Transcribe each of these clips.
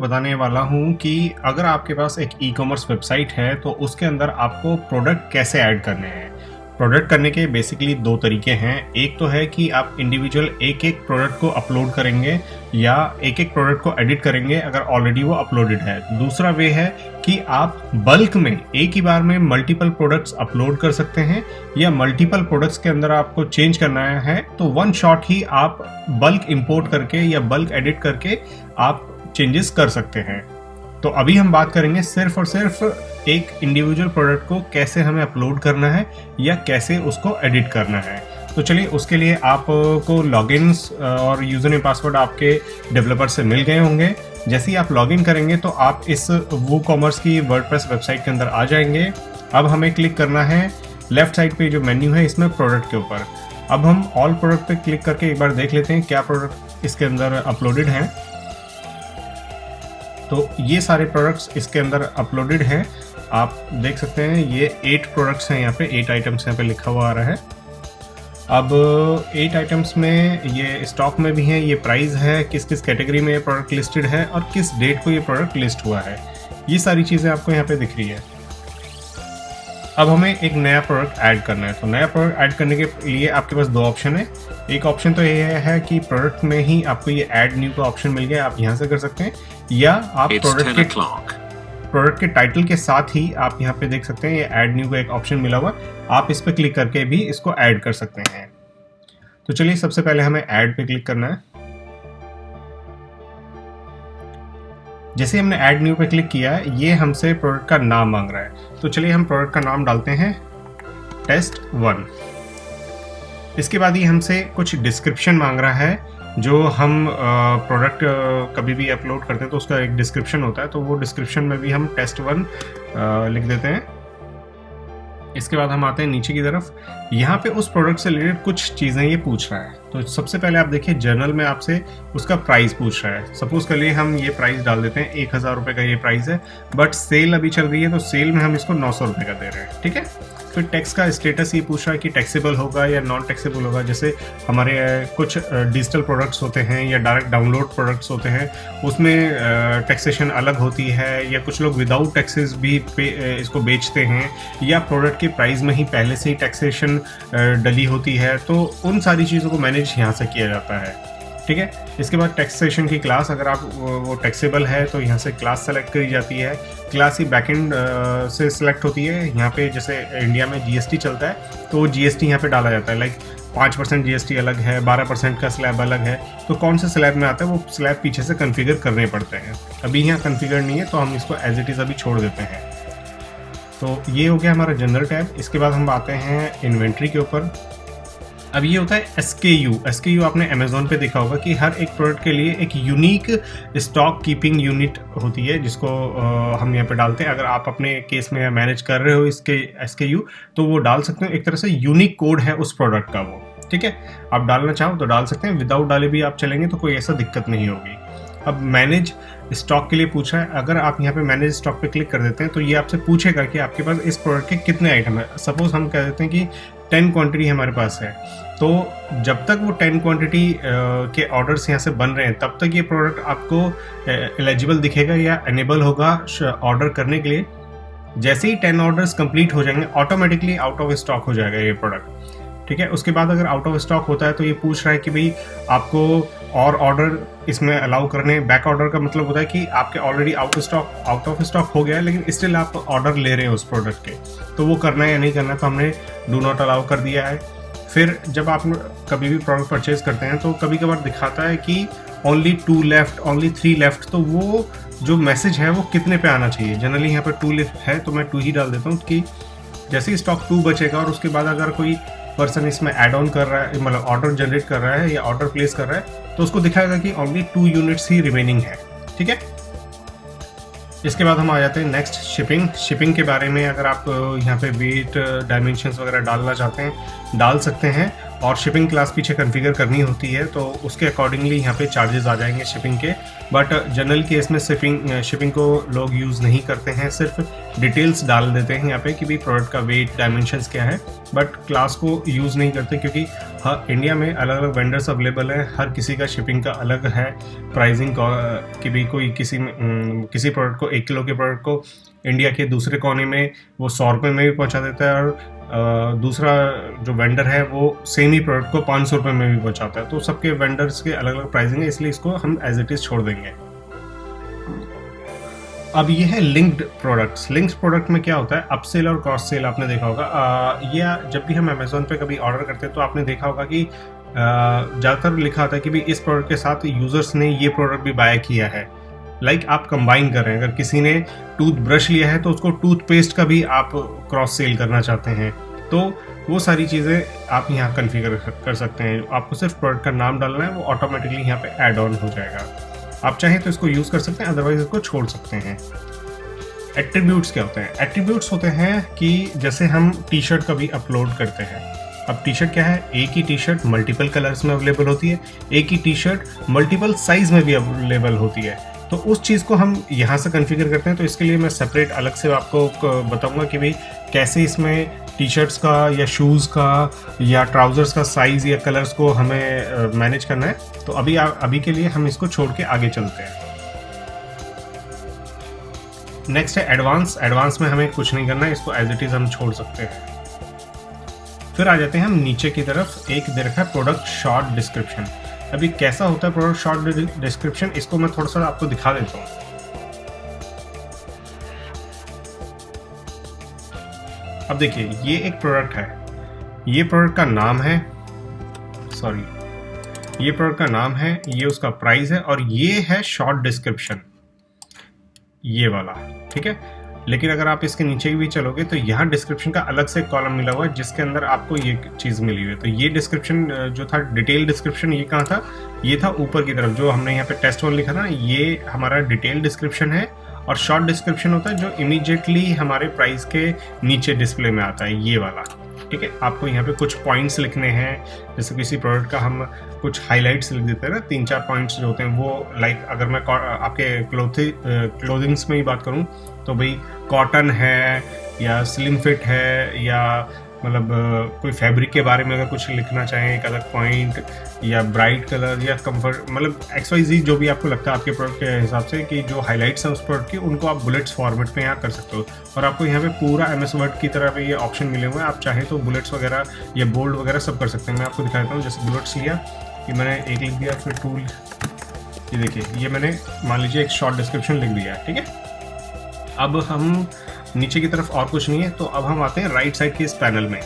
आपको बताने वाला हूँ कि अगर आपके पास एक ई-कॉमर्स वेबसाइट है तो उसके अंदर आपको प्रोडक्ट कैसे ऐड करने हैं। प्रोडक्ट करने के बेसिकली 2 तरीके हैं। एक तो है कि आप इंडिविजुअल एक-एक प्रोडक्ट को अपलोड करेंगे या एक-एक प्रोडक्ट को एडिट करेंगे अगर ऑलरेडी वो अपलोडेड है। दूसरा वे है कि आप बल्क में एक ही बार में मल्टीपल प्रोडक्ट्स अपलोड कर सकते हैं या मल्टीपल प्रोडक्ट्स के अंदर आपको चेंज करना है तो वन शॉट ही आप बल्क इंपोर्ट करके या बल्क एडिट करके आप चेंजेस कर सकते हैं। तो अभी हम बात करेंगे सिर्फ और सिर्फ एक इंडिविजुअल प्रोडक्ट को कैसे हमें अपलोड करना है या कैसे उसको एडिट करना है। तो चलिए उसके लिए आपको लॉगिन्स और यूजर नेम पासवर्ड आपके डेवलपर से मिल गए होंगे। जैसे ही आप लॉगिन करेंगे तो आप इस वूकॉमर्स की वर्डप्रेस वेबसाइट के अंदर आ जाएंगे। अब हमें क्लिक करना है लेफ्ट साइड पे जो मेन्यू है इसमें प्रोडक्ट के ऊपर। अब हम ऑल प्रोडक्ट पे क्लिक करके एक बार देख लेते हैं क्या प्रोडक्ट इसके अंदर अपलोडेड हैं। तो ये सारे प्रोडक्ट्स इसके अंदर अपलोडेड हैं। आप देख सकते हैं ये 8 प्रोडक्ट्स हैं, यहाँ पे 8 आइटम्स यहाँ पे लिखा हुआ आ रहा है। अब 8 आइटम्स में ये स्टॉक में भी हैं, ये प्राइस है, किस किस कैटेगरी में ये प्रोडक्ट लिस्टेड है और किस डेट को ये प्रोडक्ट लिस्ट हुआ है, ये सारी चीज़ें आपको यहाँ पे दिख रही है। अब हमें एक नया प्रोडक्ट ऐड करना है। तो नया प्रोडक्ट ऐड करने के लिए आपके पास 2 ऑप्शन है। एक ऑप्शन तो ये है कि प्रोडक्ट में ही आपको ये ऐड न्यू का ऑप्शन मिल गया, आप यहाँ से कर सकते हैं, या आप प्रोडक्ट के टाइटल के साथ ही आप यहाँ पे देख सकते हैं ये ऐड न्यू का एक ऑप्शन मिला हुआ, आप इस पे क्लिक करके भी इसको ऐड कर सकते हैं। तो चलिए सबसे पहले हमें ऐड पे क्लिक करना है। जैसे हमने ऐड न्यू पे क्लिक किया है ये हमसे प्रोडक्ट का नाम मांग रहा है। तो चलिए हम प्रोडक्ट का नाम डालते हैं टेस्ट 1। इसके बाद ये हमसे कुछ डिस्क्रिप्शन मांग रहा है। जो हम प्रोडक्ट कभी भी अपलोड करते हैं तो उसका एक डिस्क्रिप्शन होता है, तो वो डिस्क्रिप्शन में भी हम टेस्ट 1 लिख देते हैं। इसके बाद हम आते हैं नीचे की तरफ। यहाँ पे उस प्रोडक्ट से रिलेटेड कुछ चीज़ें ये पूछ रहा है। तो सबसे पहले आप देखिए जर्नल में आपसे उसका प्राइस पूछ रहा है। सपोज कर लिए हम ये प्राइस डाल देते हैं 1000 रुपये का ये प्राइस है, बट सेल अभी चल रही है तो सेल में हम इसको 900 रुपये का दे रहे हैं, ठीक है। फिर टैक्स का स्टेटस ये पूछ रहा है कि टैक्सेबल होगा या नॉन टैक्सेबल होगा। जैसे हमारे कुछ डिजिटल प्रोडक्ट्स होते हैं या डायरेक्ट डाउनलोड प्रोडक्ट्स होते हैं, उसमें टैक्सेशन अलग होती है, या कुछ लोग विदाउट टैक्सेस भी इसको बेचते हैं, या प्रोडक्ट के प्राइस में ही पहले से ही टैक्सेशन डली होती है। तो उन सारी चीज़ों को मैनेज यहाँ से किया जाता है, ठीक है। इसके बाद टैक्सेशन की क्लास, अगर आप वो टैक्सेबल है तो यहाँ से क्लास सेलेक्ट करी जाती है। क्लास ही बैकएंड से सिलेक्ट होती है। यहाँ पे जैसे इंडिया में जीएसटी चलता है तो वो जीएसटी यहाँ पे डाला जाता है। लाइक 5% जीएसटी अलग है, 12% का स्लैब अलग है। तो कौन से स्लैब में आता है वो स्लैब पीछे से कन्फिगर करने पड़ते हैं। अभी यहाँ कन्फिगर नहीं है तो हम इसको एज इट इज़ अभी छोड़ देते हैं। तो ये हो गया हमारा जनरल टैब। इसके बाद हम आते हैं इन्वेंट्री के ऊपर। अब ये होता है SKU आपने अमेज़ॉन पे देखा होगा कि हर एक प्रोडक्ट के लिए एक यूनिक स्टॉक कीपिंग यूनिट होती है जिसको हम यहाँ पे डालते हैं। अगर आप अपने केस में मैनेज कर रहे हो इसके SKU तो वो डाल सकते हो। एक तरह से यूनिक कोड है उस प्रोडक्ट का वो, ठीक है। आप डालना चाहो तो डाल सकते हैं, विदाउट डाले भी आप चलेंगे तो कोई ऐसा दिक्कत नहीं होगी। अब मैनेज स्टॉक के लिए पूछा है। अगर आप यहाँ पे मैनेज स्टॉक पे क्लिक कर देते हैं तो ये आपसे पूछेगा कि आपके पास इस प्रोडक्ट के कितने आइटम है। सपोज हम कह देते हैं कि 10 क्वांटिटी हमारे पास है, तो जब तक वो 10 क्वांटिटी के ऑर्डर्स यहाँ से बन रहे हैं तब तक ये प्रोडक्ट आपको एलिजिबल दिखेगा या एनेबल होगा ऑर्डर करने के लिए। जैसे ही 10 ऑर्डर्स कंप्लीट हो जाएंगे ऑटोमेटिकली आउट ऑफ स्टॉक हो जाएगा ये प्रोडक्ट, ठीक है। उसके बाद अगर आउट ऑफ स्टॉक होता है तो ये पूछ रहा है कि भाई आपको और ऑर्डर इसमें अलाउ करने। बैक ऑर्डर का मतलब होता है कि आपके ऑलरेडी आउट ऑफ स्टॉक हो गया है लेकिन स्टिल आप ऑर्डर ले रहे हैं उस प्रोडक्ट के, तो वो करना है या नहीं करना। तो हमने डू नॉट अलाउ कर दिया है। फिर जब आप कभी भी प्रोडक्ट परचेज करते हैं तो कभी कभार दिखाता है कि ओनली 2 लेफ्ट, ओनली 3 लेफ्ट। तो वो जो मैसेज है वो कितने पे आना चाहिए। जनरली यहाँ पर 2 लेफ्ट है तो मैं 2 ही डाल देता हूँ कि जैसे ही स्टॉक 2 बचेगा और उसके बाद अगर कोई पर्सन इसमें ऐड ऑन कर रहा है, मतलब ऑर्डर जनरेट कर रहा है या ऑर्डर प्लेस कर रहा है, तो उसको दिखाएगा कि ओनली 2 यूनिट्स ही रिमेनिंग है, ठीक है। इसके बाद हम आ जाते हैं नेक्स्ट शिपिंग के बारे में। अगर आप यहाँ पे वेट डायमेंशंस वगैरह डालना चाहते हैं डाल सकते हैं, और शिपिंग क्लास पीछे कॉन्फ़िगर करनी होती है तो उसके अकॉर्डिंगली यहाँ पे चार्जेस आ जाएंगे शिपिंग के। बट जनरल केस में शिपिंग को लोग यूज़ नहीं करते हैं, सिर्फ डिटेल्स डाल देते हैं यहाँ पे कि भाई प्रोडक्ट का वेट डायमेंशंस क्या है, बट क्लास को यूज़ नहीं करते क्योंकि हाँ, इंडिया में अलग अलग वेंडर्स अवेलेबल है, हर किसी का शिपिंग का अलग है प्राइसिंग कि भी कोई किसी प्रोडक्ट को 1 किलो के प्रोडक्ट को इंडिया के दूसरे कोने में वो 100 रुपये में भी पहुंचा देता है, और दूसरा जो वेंडर है वो सेम ही प्रोडक्ट को 500 रुपये में भी पहुंचाता है। तो सबके वेंडर्स के अलग अलग प्राइसिंग है, इसलिए इसको हम एज इट इज़ छोड़ देंगे। अब ये है लिंक्ड प्रोडक्ट्स। लिंक्ड प्रोडक्ट में क्या होता है, अपसेल और क्रॉस सेल आपने देखा होगा। ये जब भी हम अमेज़ोन पे कभी ऑर्डर करते हैं तो आपने देखा होगा कि ज़्यादातर लिखा होता है कि भी इस प्रोडक्ट के साथ यूज़र्स ने ये प्रोडक्ट भी बाय किया है। लाइक आप कंबाइन कर रहे हैं, अगर किसी ने टूथब्रश लिया है तो उसको टूथपेस्ट का भी आप क्रॉस सेल करना चाहते हैं, तो वो सारी चीज़ें आप यहाँ कन्फिगर कर सकते हैं। आपको सिर्फ प्रोडक्ट का नाम डालना है, वो ऑटोमेटिकली यहाँ पे ऐड ऑन हो जाएगा। आप चाहें तो इसको यूज़ कर सकते हैं, अदरवाइज इसको छोड़ सकते हैं। एट्रीब्यूट्स क्या होते हैं? एट्रीब्यूट्स होते हैं कि जैसे हम टी शर्ट कभी अपलोड करते हैं। अब टी शर्ट क्या है, एक ही टी शर्ट मल्टीपल कलर्स में अवेलेबल होती है, एक ही टी शर्ट मल्टीपल साइज में भी अवेलेबल होती है। तो उस चीज़ को हम यहाँ से कॉन्फ़िगर करते हैं। तो इसके लिए मैं सेपरेट अलग से आपको बताऊंगा कि भाई कैसे इसमें टी शर्ट्स का या शूज़ का या ट्राउज़र्स का साइज़ या कलर्स को हमें मैनेज करना है। तो अभी के लिए हम इसको छोड़ के आगे चलते हैं। नेक्स्ट है एडवांस। एडवांस में हमें कुछ नहीं करना है, इसको एज इट इज़ हम छोड़ सकते हैं। फिर आ जाते हैं हम नीचे की तरफ, एक दे रखा है प्रोडक्ट शॉर्ट डिस्क्रिप्शन। अभी कैसा होता है प्रोडक्ट शॉर्ट डिस्क्रिप्शन, इसको मैं थोड़ा सा आपको दिखा देता हूँ। अब देखिए, ये एक प्रोडक्ट है, ये प्रोडक्ट का नाम है, ये प्रोडक्ट का नाम है, ये उसका प्राइस है, और ये है शॉर्ट डिस्क्रिप्शन, ये वाला, ठीक है। लेकिन अगर आप इसके नीचे भी चलोगे तो यहाँ डिस्क्रिप्शन का अलग से कॉलम मिला हुआ है, जिसके अंदर आपको ये चीज़ मिली हुई है। तो ये डिस्क्रिप्शन जो था, डिटेल डिस्क्रिप्शन, ये कहाँ था, ये था ऊपर की तरफ, जो हमने यहाँ पे टेस्ट 1 लिखा था, ये हमारा डिटेल डिस्क्रिप्शन है। और शॉर्ट डिस्क्रिप्शन होता है जो इमीडिएटली हमारे प्राइस के नीचे डिस्प्ले में आता है, ये वाला, ठीक है। आपको यहाँ पे कुछ पॉइंट्स लिखने हैं, जैसे किसी प्रोडक्ट का हम कुछ हाइलाइट्स लिख देते हैं ना, 3-4 पॉइंट्स जो होते हैं वो, लाइक अगर मैं आपके क्लोथिंग्स में ही बात करूँ तो भाई कॉटन है या स्लिम फिट है, या मतलब कोई फैब्रिक के बारे में अगर कुछ लिखना चाहें एक अलग पॉइंट, या ब्राइट कलर, या कंफर्ट, मतलब XYZ जो भी आपको लगता है आपके प्रोडक्ट के हिसाब से कि जो हाइलाइट्स हैं उस प्रोडक्ट की, उनको आप बुलेट्स फॉर्मेट में यहाँ कर सकते हो। और आपको यहाँ पे पूरा MS वर्ड की तरह पे ये ऑप्शन मिले हुए हैं, आप चाहें तो बुलेट्स वगैरह या बोल्ड वगैरह सब कर सकते हैं। मैं आपको दिखा देता हूँ। जैसे बुलेट्स लिया, कि मैंने एक लिख दिया, फिर टूल, ये देखिए, ये मैंने मान लीजिए एक शॉर्ट डिस्क्रिप्शन लिख दिया है, ठीक है। अब हम नीचे की तरफ और कुछ नहीं है, तो अब हम आते हैं राइट साइड के इस पैनल में।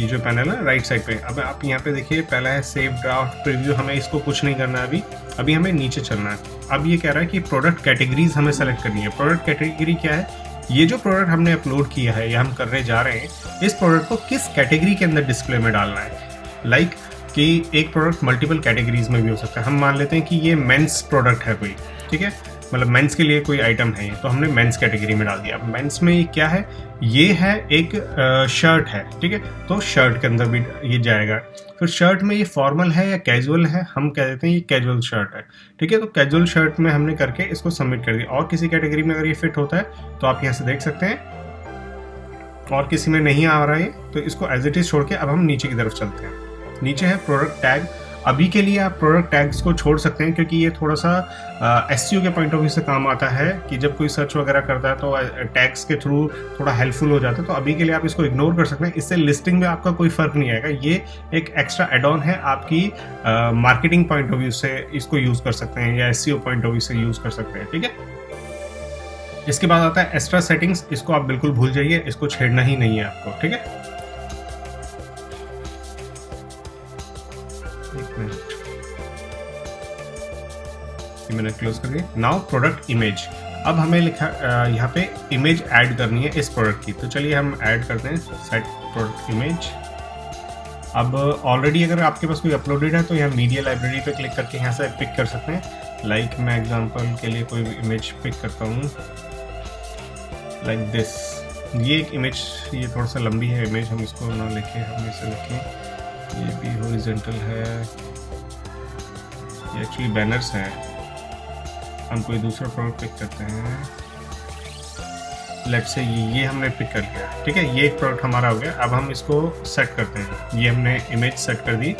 ये जो पैनल है राइट साइड पे, अब आप यहाँ पे देखिए, पहला है सेव ड्राफ्ट प्रीव्यू, हमें इसको कुछ नहीं करना है अभी हमें नीचे चलना है। अब ये कह रहा है कि प्रोडक्ट कैटेगरीज हमें सेलेक्ट करनी है। प्रोडक्ट कैटेगरी क्या है, ये जो प्रोडक्ट हमने अपलोड किया है या हम करने जा रहे हैं, इस प्रोडक्ट को किस कैटेगरी के अंदर डिस्प्ले में डालना है। लाइक कि एक प्रोडक्ट मल्टीपल कैटेगरीज में भी हो सकता है। हम मान लेते हैं कि ये मेंस प्रोडक्ट है कोई, ठीक है, मतलब मेंस के लिए कोई आइटम है, तो हमने मेंस कैटेगरी में डाल दिया। अब मेंस में ये क्या है, ये है एक शर्ट है, ठीक है, तो शर्ट के अंदर भी ये जाएगा। फिर शर्ट में ये फॉर्मल है या कैजुअल है, हम कह देते हैं ये कैजुअल शर्ट है, ठीक है। तो कैजुअल शर्ट में हमने करके इसको सबमिट कर दिया। और किसी कैटेगरी में अगर ये फिट होता है तो आप यहाँ से देख सकते हैं, और किसी में नहीं आ रहा है तो इसको एज इट इज छोड़ के अब हम नीचे की तरफ चलते हैं। नीचे है प्रोडक्ट टैग। अभी के लिए आप प्रोडक्ट टैग्स को छोड़ सकते हैं, क्योंकि ये थोड़ा सा SEO के पॉइंट ऑफ व्यू से काम आता है कि जब कोई सर्च वगैरह करता है तो टैग्स के थ्रू थोड़ा हेल्पफुल हो जाता है। तो अभी के लिए आप इसको इग्नोर कर सकते हैं, इससे लिस्टिंग में आपका कोई फ़र्क नहीं आएगा। ये एक एक्स्ट्रा एड ऑन है, आपकी मार्केटिंग पॉइंट ऑफ व्यू से इसको यूज़ कर सकते हैं या SEO पॉइंट ऑफ व्यू से यूज़ कर सकते हैं, ठीक है। इसके बाद आता है एक्स्ट्रा सेटिंग्स। इसको आप बिल्कुल भूल जाइए, इसको छेड़ना ही नहीं है आपको, ठीक है। मैंने क्लोज कर दिया। Now product image. अब हमें लिखा यहाँ पे इमेज ऐड करनी है इस प्रोडक्ट की, तो चलिए हम ऐड करते हैं सेट प्रोडक्ट इमेज। अब ऑलरेडी अगर आपके पास कोई अपलोडेड है तो यहाँ मीडिया लाइब्रेरी पे क्लिक करके यहाँ से पिक कर सकते हैं। लाइक मैं एग्जांपल के लिए कोई इमेज पिक करता हूँ, लाइक दिस। ये एक इमेज, ये थोड़ा सा लंबी है इमेज, हम इसको ना लिखें, हम इसे लिखें, ये भी हॉरिजॉन्टल है, ये एक्चुअली बैनर्स हैं। हम कोई दूसरा प्रोडक्ट पिक करते हैं, लेट्स से ये हमने पिक कर लिया, ठीक है। ये एक प्रोडक्ट हमारा हो गया। अब हम इसको सेट करते हैं, ये हमने इमेज सेट कर दी।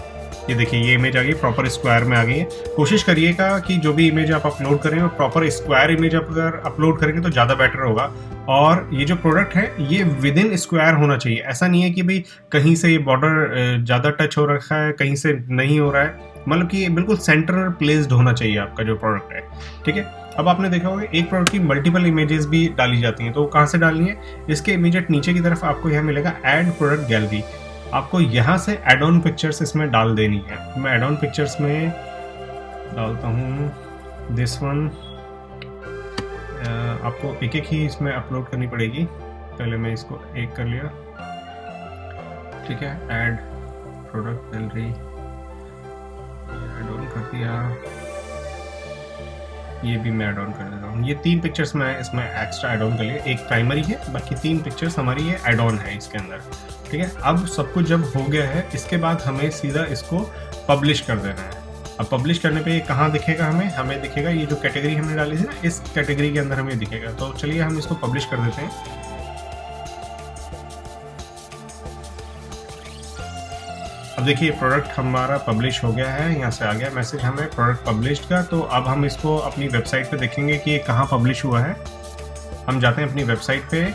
ये देखिए ये इमेज आ गई, प्रॉपर स्क्वायर में आ गई है। कोशिश करिएगा कि जो भी इमेज आप अपलोड करें वो प्रॉपर स्क्वायर इमेज आप अगर अपलोड करेंगे तो ज़्यादा बेटर होगा। और ये जो प्रोडक्ट है ये विद इन स्क्वायर होना चाहिए, ऐसा नहीं है कि भाई कहीं से ये बॉर्डर ज़्यादा टच हो रखा है, कहीं से नहीं हो रहा है, मतलब कि बिल्कुल सेंटर प्लेस्ड होना चाहिए आपका जो प्रोडक्ट है, ठीक है। अब आपने देखा होगा एक प्रोडक्ट की मल्टीपल इमेजेस भी डाली जाती हैं, तो कहाँ से डालनी है, इसके इमीडिएट नीचे की तरफ आपको यहाँ मिलेगा ऐड प्रोडक्ट गैलरी। आपको यहाँ से एड ऑन पिक्चर्स इसमें डाल देनी है। मैं एड ऑन पिक्चर्स में डालता हूँ दिस वन। आपको एक एक ही इसमें अपलोड करनी पड़ेगी, पहले मैं इसको एक कर लिया, ठीक है। Add product gallery add on कर दिया, ये भी मैं ऐड ऑन कर देता हूँ। ये 3 पिक्चर्स मैं इसमें एक्स्ट्रा ऐड ऑन कर लिया, एक प्राइमरी है, बाकी 3 पिक्चर्स हमारी ये ऐड ऑन है इसके अंदर, ठीक है। अब सब कुछ जब हो गया है, इसके बाद हमें सीधा इसको पब्लिश कर देना है। अब पब्लिश करने पे ये कहाँ दिखेगा, हमें दिखेगा ये जो कैटेगरी हमने डाली थी ना, इस कैटेगरी के अंदर हमें दिखेगा। तो चलिए हम इसको पब्लिश कर देते हैं। अब देखिए प्रोडक्ट हमारा पब्लिश हो गया है, यहाँ से आ गया मैसेज हमें प्रोडक्ट पब्लिश्ड का। तो अब हम इसको अपनी वेबसाइट पे देखेंगे कि ये कहाँ पब्लिश हुआ है। हम जाते हैं अपनी वेबसाइट पे,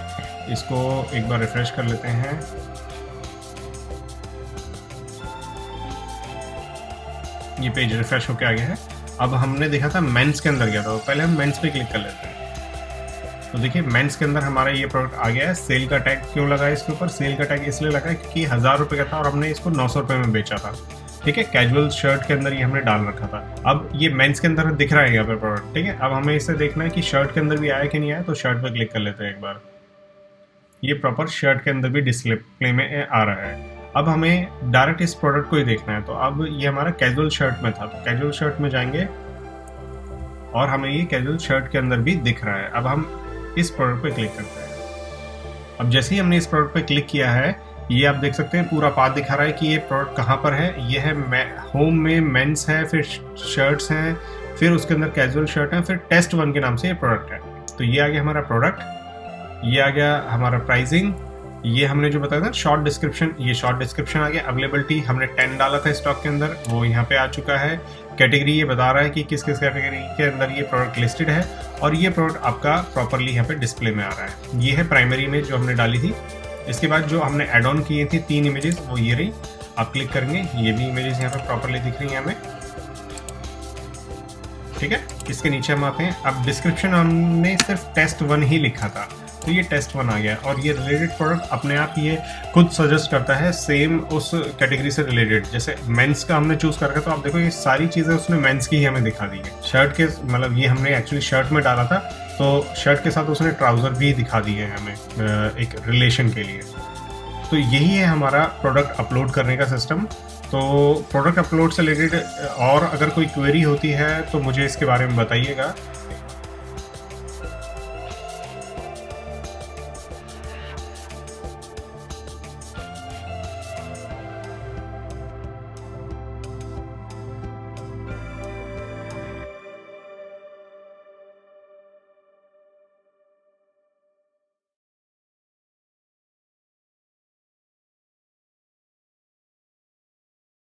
इसको एक बार रिफ्रेश कर लेते हैं। ये पेज रिफ्रेश होकर आ गया है। अब हमने देखा था मेंस के अंदर गया था, तो पहले हम मेंस पे क्लिक कर लेते हैं। तो देखिए मेंस के अंदर हमारा ये प्रोडक्ट आ गया है। सेल का टैग क्यों लगा है इसके ऊपर, सेल का टैग इसलिए लगा है क्योंकि 1000 रुपये का था और हमने इसको 900 रुपये में बेचा था, ठीक है। कैजुअल शर्ट के अंदर ये हमने डाल रखा था। अब ये मेंस के अंदर दिख रहा है यहाँ पे प्रोडक्ट, ठीक है। अब हमें इसे देखना है कि शर्ट के अंदर भी आया कि नहीं आया, तो शर्ट पर क्लिक कर लेते हैं एक बार। ये प्रॉपर शर्ट के अंदर भी डिस्प्ले में आ रहा है। अब हमें डायरेक्ट इस प्रोडक्ट को ही देखना है। तो अब ये हमारा कैजुअल शर्ट में था, तो कैजुअल शर्ट में जाएंगे और हमें ये कैजुअल शर्ट के अंदर भी दिख रहा है। अब हम इस प्रोडक्ट पे क्लिक करते हैं। अब जैसे ही हमने इस प्रोडक्ट पे क्लिक किया है, ये आप देख सकते हैं पूरा पाथ दिखा रहा है कि ये प्रोडक्ट कहाँ पर है। ये है होम में मेंस है, फिर शर्ट्स हैं, फिर उसके अंदर कैजुअल शर्ट है, फिर टेस्ट 1 के नाम से ये प्रोडक्ट है। तो ये आ गया हमारा प्रोडक्ट, ये आ गया हमारा प्राइसिंग, ये हमने जो बताया था शॉर्ट डिस्क्रिप्शन, ये शॉर्ट डिस्क्रिप्शन आ गया। अवेलेबिलिटी हमने 10 डाला था स्टॉक के अंदर, वो यहाँ पे आ चुका है। कैटेगरी ये बता रहा है कि किस किस कैटेगरी के अंदर ये प्रोडक्ट लिस्टेड है, और ये प्रोडक्ट आपका प्रॉपरली यहाँ पे डिस्प्ले में आ रहा है। ये है प्राइमरी इमेज जो हमने डाली थी। इसके बाद जो हमने एड ऑन किए थे 3 इमेजेस, वो ये रही। आप क्लिक करेंगे, ये भी इमेजेस यहाँ पे प्रॉपरली दिख रही है हमें, ठीक है। इसके नीचे हम आते हैं। अब डिस्क्रिप्शन हमने सिर्फ टेस्ट 1 ही लिखा था, तो ये टेस्ट 1 आ गया। और ये रिलेटेड प्रोडक्ट अपने आप ये खुद सजेस्ट करता है सेम उस कैटेगरी से रिलेटेड। जैसे मेंस का हमने चूज कर रखा, तो आप देखो ये सारी चीज़ें उसने मेंस की ही हमें दिखा दी है। शर्ट के मतलब ये हमने एक्चुअली शर्ट में डाला था, तो शर्ट के साथ उसने ट्राउज़र भी दिखा दिए हैं हमें एक रिलेशन के लिए। तो यही है हमारा प्रोडक्ट अपलोड करने का सिस्टम। तो प्रोडक्ट अपलोड से रिलेटेड और अगर कोई क्वेरी होती है तो मुझे इसके बारे में बताइएगा।